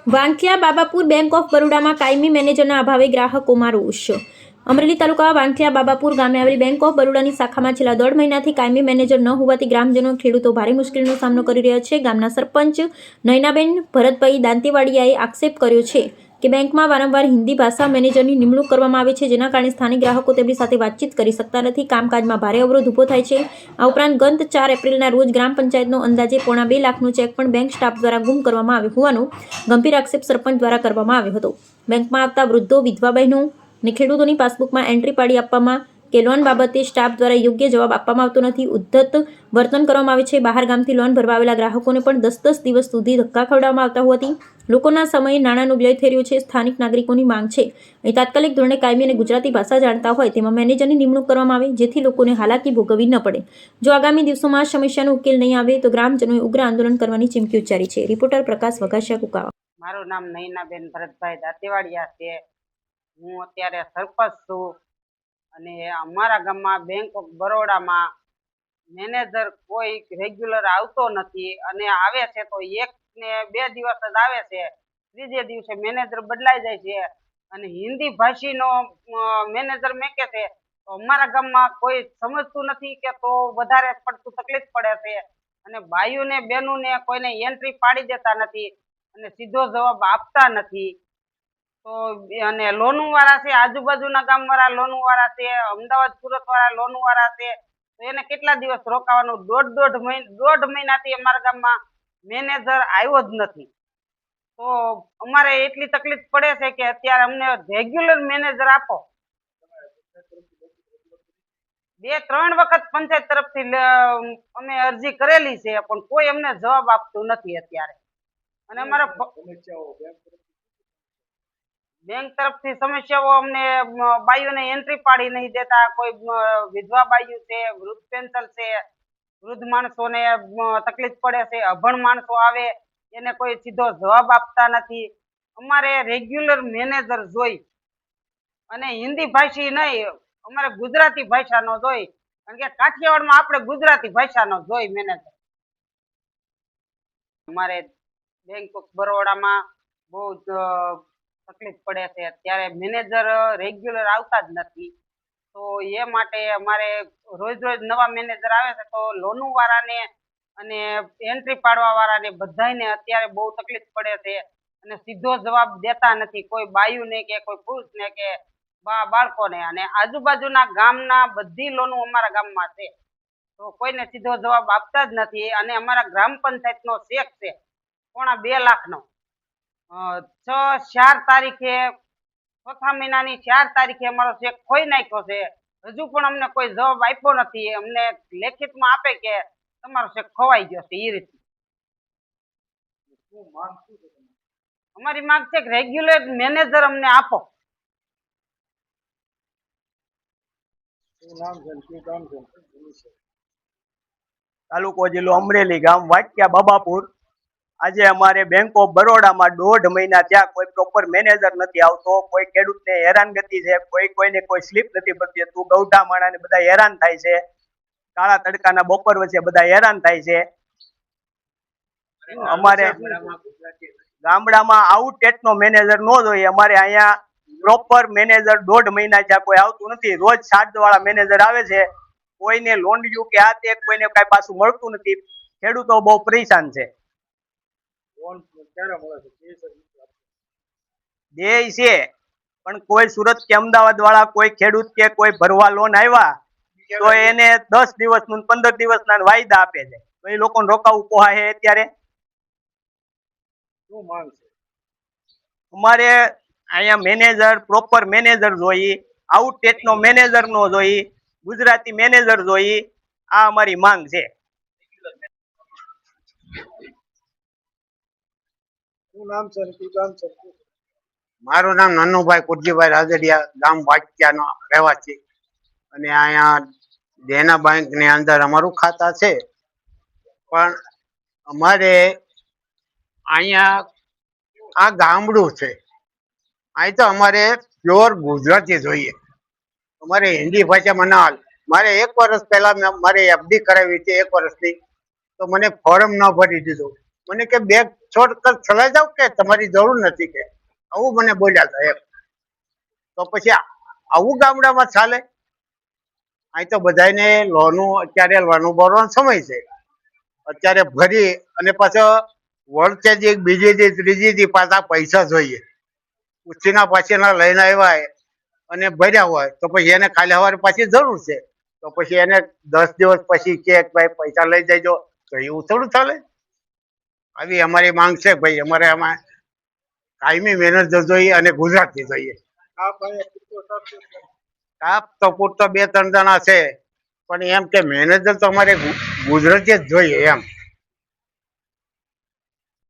વાંકિયા બાબાપુર bank of બરોડામાં કાયમી મેનેજરના અભાવે ગ્રાહકોમાં રોષ. અમરેલી તાલુકા વાંકિયા બાબાપુર ગામે આવેલી બેંક ઓફ બરોડાની શાખામાં છેલ્લા 1.5 મહિનાથી કાયમી મેનેજર ન હોવાથી ગ્રામજનો ખેડૂતો ભારે મુશ્કેલીનો સામનો કરી રહ્યા છે. ગામના સરપંચ નયનાબેન ભરતભાઈ દાંતીવાડિયાએ આક્ષેપ કર્યો છે કે બેંકમાં વારંવાર હિન્દી ભાષા મેનેજરની નિમણૂક કરવામાં આવે છે, જેના કારણે સ્થાનિક ગ્રાહકો તેમની સાથે વાતચીત કરી શકતા નથી. કામકાજમાં ભારે અવરોધ ઊભો થાય છે. આ ઉપરાંત ગત 4 એપ્રિલના રોજ ગ્રામ પંચાયતનો અંદાજે પોણા 2 લાખનો ચેક પણ બેંક સ્ટાફ દ્વારા ગુમ કરવામાં આવ્યો હોવાનો ગંભીર આક્ષેપ સરપંચ દ્વારા કરવામાં આવ્યો હતો. બેંકમાં આવતા વૃદ્ધો, વિધવા બહેનો અને ખેડૂતોની પાસબુકમાં એન્ટ્રી પાડી આપવામાં કે લોન બાબતે સ્ટાફ દ્વારા યોગ્ય જવાબ આપવામાં આવતો નથી. ઉદ્ધત વર્તન કરવામાં આવે છે. બહાર ગામથી લોન ભરવા આવેલા ગ્રાહકોને પણ 10 દિવસ સુધી ધક્કા ખવડાવવામાં આવતા હોવાથી લોકોના સમયે નાણાંનો વ્યય થઈ રહ્યો છે. સ્થાનિક નાગરિકોની માંગ છે અહીં તાત્કાલિક ધોરણે કાયમી અને ગુજરાતી ભાષા જાણતા હોય તેમાં મેનેજરની નિમણૂક કરવામાં આવે, જેથી લોકોને હાલાકી ભોગવવી ન પડે. જો આગામી દિવસોમાં આ સમસ્યાનો ઉકેલ નહીં આવે તો ગ્રામજનોએ ઉગ્ર આંદોલન કરવાની ચીમકી ઉચ્ચારી છે. રિપોર્ટર પ્રકાશ વઘાસિયા, કુકાવા. મારું નામ નયનાબેન ભરતભાઈ દાંતીવાડિયા છે. હું અત્યારે સરપંચ છું અને અમારા ગામમાં બેંક ઓફ બરોડામાં મેનેજર કોઈ રેગ્યુલર આવતો નથી અને આવે છે તો 1 ને 2 દિવસ જ આવે છે. ત્રીજે દિવસે મેનેજર બદલાઈ જાય છે અને હિન્દી ભાષીનો મેનેજર મેકે છે. તો અમારા ગામમાં કોઈ સમજતું નથી કે તો વધારે પડતું તકલીફ પડે છે અને ભાઈઓને બહેનોને કોઈને એન્ટ્રી પાડી દેતા નથી અને સીધો જવાબ આપતા નથી. તો અને લોનું વાળા છે, આજુબાજુના ગામ વાળા લોનું વાળા છે, અમદાવાદ સુરત વાળા લોનું વાળા છે, તો એને કેટલા દિવસ રોકાવાનું? દોઢ મહિનાથી અમારા ગામમાં મેનેજર આવ્યો જ નથી. તો અમારે એટલી તકલીફ પડે છે કે અત્યારે અમને રેગ્યુલર મેનેજર આપો. 2-3 વખત પંચાયત તરફથી અમે અરજી કરેલી છે પણ કોઈ અમને જવાબ આપતું નથી અત્યારે. અને અમારા બેંક તરફથી સમસ્યાઓ અમને બાઈઓને એન્ટ્રી પાડી નહીં દેતા, કોઈ વિધવા બાઈઓ છે, વૃદ્ધ પેન્શન છે, વૃદ્ધ માણસોને તકલીફ પડે છે, અભણ માણસો આવે એને કોઈ સીધો જવાબ આપતા નથી. અમારે રેગ્યુલર મેનેજર જોઈ અને હિન્દી ભાષી નહીં, અમારે ગુજરાતી ભાષાનો જોઈ, કારણ કે કાઠિયાવાડમાં આપણે ગુજરાતી ભાષાનો જોઈ મેનેજર. અમારે બેંક ઓફ બરોડામાં બહુ તકલીફ પડે છે. ત્યારે મેનેજર રેગ્યુલર આવતા જ નથી. તો એ માટે અમારે રોજ નવા મેનેજર આવે છે તો લોનું વાળાને અને એન્ટ્રી પાડવા વાળાને બધાને અત્યારે બહુ તકલીફ પડે છે અને સીધો જવાબ દેતા નથી કોઈ બાયુને કે કોઈ પુરુષને કે બાળકોને. અને આજુબાજુના ગામના બધી લોનું અમારા ગામમાં છે તો કોઈને સીધો જવાબ આપતા જ નથી. અને અમારા ગ્રામ પંચાયતનો ચેક છે પોણા 2 લાખનો, 4 તારીખે, ચોથા મહિનાની 4 તારીખે અમારો ચેક ખોઈ નાખ્યો છે. હજુ પણ અમને કોઈ જવાબ આપ્યો નથી. અમને લેખિતમાં આપે કે તમારો ચેક ખોવાઈ ગયો છે. એ રીતે અમારી માંગ છે કે રેગ્યુલર મેનેજર અમને આપો. તાલુકો જિલ્લો અમરેલી, ગામ વાંકિયા બાબાપુર. આજે અમારે બેંક ઓફ બરોડામાં 1.5 મહિના થયા કોઈ પ્રોપર મેનેજર નથી આવતો. કોઈ ખેડૂતને હેરાનગતિ છે, કોઈને કોઈ સ્લીપ નથી પડતી. તું ગૌઢા માણાને બધા હેરાન થાય છે. કાળા તડકાના બપોર વચ્ચે બધા હેરાન થાય છે. અમારે ગામડામાં આઉટટેટનો મેનેજર ન જોઈએ. અમારે અહીંયા પ્રોપર મેનેજર 1.5 મહિના થયા કોઈ આવતું નથી. રોજ 7 વાળા મેનેજર આવે છે. કોઈને લોન્ડ્યું કે આ તે કોઈને કઈ પાછું મળતું નથી. ખેડૂતો બહુ પરેશાન છે. દે છે પણ કોઈ સુરત કે અમદાવાદ વાળા કોઈ ખેડૂત કે કોઈ ભરવા લોન આવ્યા તો એને 10 દિવસનું 15 દિવસના વાયદા આપે છે. તો એ લોકોને રોકાવું પોહા છે. અત્યારે શું માંગ છે? અમારે અહીંયા મેનેજર, પ્રોપર મેનેજર જોઈએ, આઉટટેટનો મેનેજર નો જોઈએ, ગુજરાતી મેનેજર જોઈએ. આ અમારી માંગ છે. મારું નામ નન્નુભાઈ કુરજીભાઈ રાજડિયા, ગામ વાંકિયાનો રહેવાસી. અને અહીંયા દેના બેંક ની અંદર અમારું ખાતા છે. પણ અમારે અહીંયા આ ગામડું છે. અહીં તો અમારે પ્યોર ગુજરાતી જોઈએ. અમારે હિન્દી ભાષામાં ના હાલ. મારે 1 વર્ષ પહેલા મારે FD કરાવી છે 1 વર્ષની, તો મને ફોર્મ ન ભરી દીધું. મને કે બેંક શોર્ટકટ ચલાવી જાવ કે તમારી જરૂર નથી કે આવું મને બોલ્યા હતા એમ. તો પછી આવું ગામડામાં ચાલે? અહીં તો બધાને લોનું અત્યારે લોનું ભરવાનો સમય છે. અત્યારે ભરી અને પાછો વળતે જે બીજી દી ત્રીજી દી પાછા પૈસા જોઈએ. ઉછીના પાછીના લઈને આવ્યા અને ભર્યા હોય તો પછી એને ખાલી સવારે પાછી જરૂર છે તો પછી એને 10 દિવસ પછી કે ભાઈ પૈસા લઈ જજો, તો એવું થોડું ચાલે? આવી અમારી માંગ છે ભાઈ. અમારે આમાં કાયમી મેનેજર જોઈએ અને ગુજરાતી જોઈએ. સ્ટાફ તો પૂરતો 2-3 જણા છે, પણ એમ કે મેનેજર તો અમારે ગુજરાતી જ જોઈએ એમ.